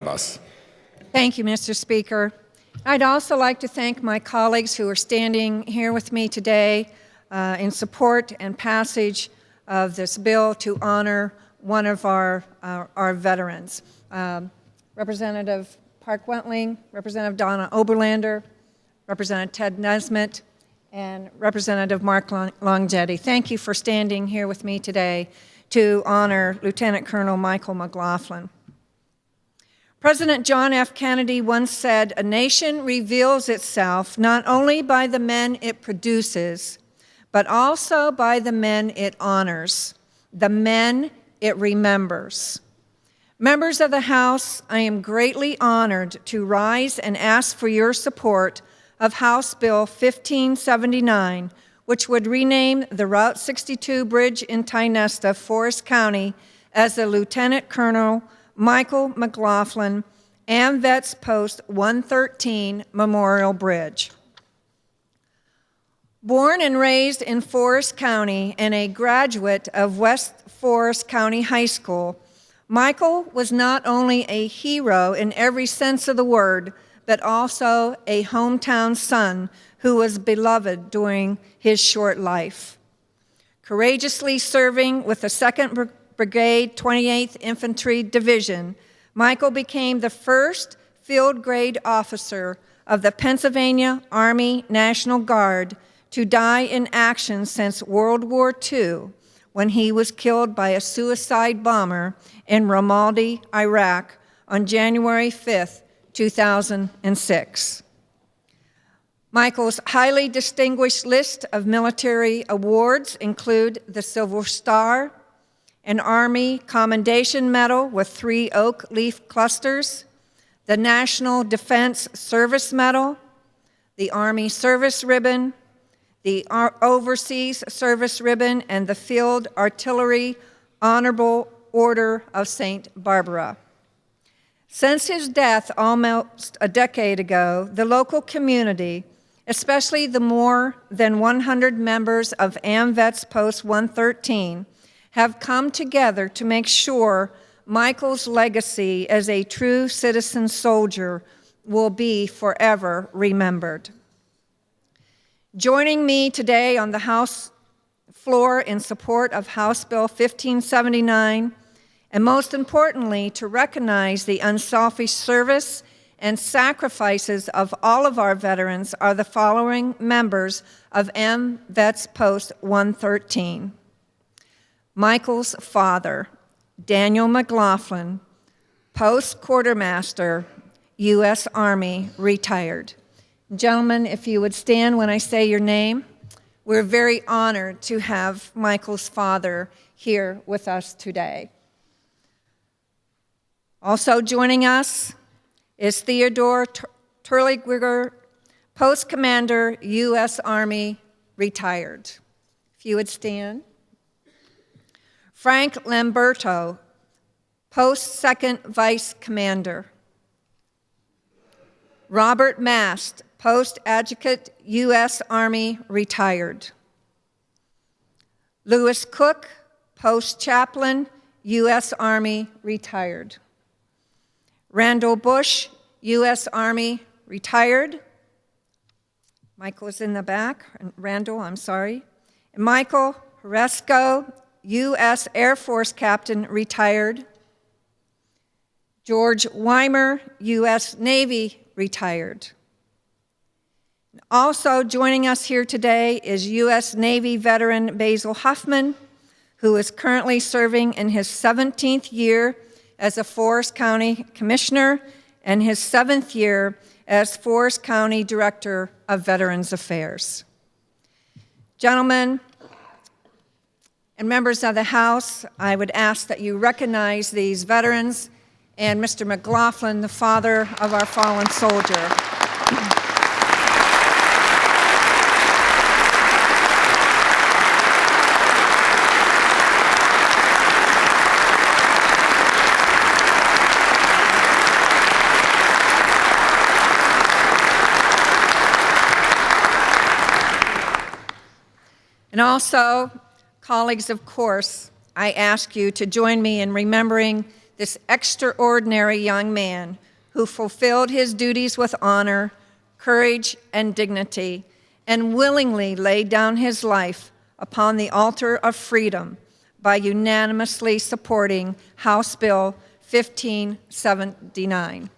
us. Thank you, Mr. Speaker. I'd also like to thank my colleagues who are standing here with me today in support and passage of this bill to honor one of our veterans. Representative Park Wentling, Representative Donna Oberlander, Representative Ted Nesmet, and Representative Mark Longjetti. Thank you for standing here with me today to honor Lieutenant Colonel Michael McLaughlin. President John F. Kennedy once said, "A nation reveals itself not only by the men it produces, but also by the men it honors, the men it remembers." Members of the House, I am greatly honored to rise and ask for your support of House Bill 1579, which would rename the Route 62 Bridge in Tionesta, Forest County, as the Lieutenant Colonel Michael McLaughlin AMVETS Post 113 Memorial Bridge. Born and raised in Forest County and a graduate of West Forest County High School, Michael was not only a hero in every sense of the word, but also a hometown son who was beloved during his short life. Courageously serving with the 2nd Brigade, 28th Infantry Division, Michael became the first field grade officer of the Pennsylvania Army National Guard to die in action since World War II, when he was killed by a suicide bomber in Ramadi, Iraq, on January 5, 2006. Michael's highly distinguished list of military awards include the Silver Star, an Army Commendation Medal with 3 oak leaf clusters, the National Defense Service Medal, the Army Service Ribbon, the Overseas Service Ribbon, and the Field Artillery Honorable Order of St. Barbara. Since his death almost a decade ago, the local community, especially the more than 100 members of AMVETS Post 113, have come together to make sure Michael's legacy as a true citizen soldier will be forever remembered. Joining me today on the House floor in support of House Bill 1579, and most importantly, to recognize the unselfish service and sacrifices of all of our veterans, are the following members of AMVETS Post 113. Michael's father, Daniel McLaughlin, Post Quartermaster, U.S. Army, retired. Gentlemen, if you would stand when I say your name. We're very honored to have Michael's father here with us today. Also joining us is Theodore Terliger, Post Commander, U.S. Army, retired. If you would stand. Frank Lamberto, Post 2nd Vice Commander. Robert Mast, Post Adjutant, U.S. Army, retired. Lewis Cook, Post Chaplain, U.S. Army, retired. Randall Bush, U.S. Army, retired. Michael is in the back. Randall, I'm sorry. And Michael Horesco, U.S. Air Force Captain, retired. George Weimer, U.S. Navy, retired. Also joining us here today is U.S. Navy veteran Basil Huffman, who is currently serving in his 17th year as a Forest County Commissioner and his 7th year as Forest County Director of Veterans Affairs. Gentlemen and members of the House, I would ask that you recognize these veterans and Mr. McLaughlin, the father of our fallen soldier. And also, colleagues, of course, I ask you to join me in remembering this extraordinary young man who fulfilled his duties with honor, courage, and dignity, and willingly laid down his life upon the altar of freedom by unanimously supporting House Bill 1579.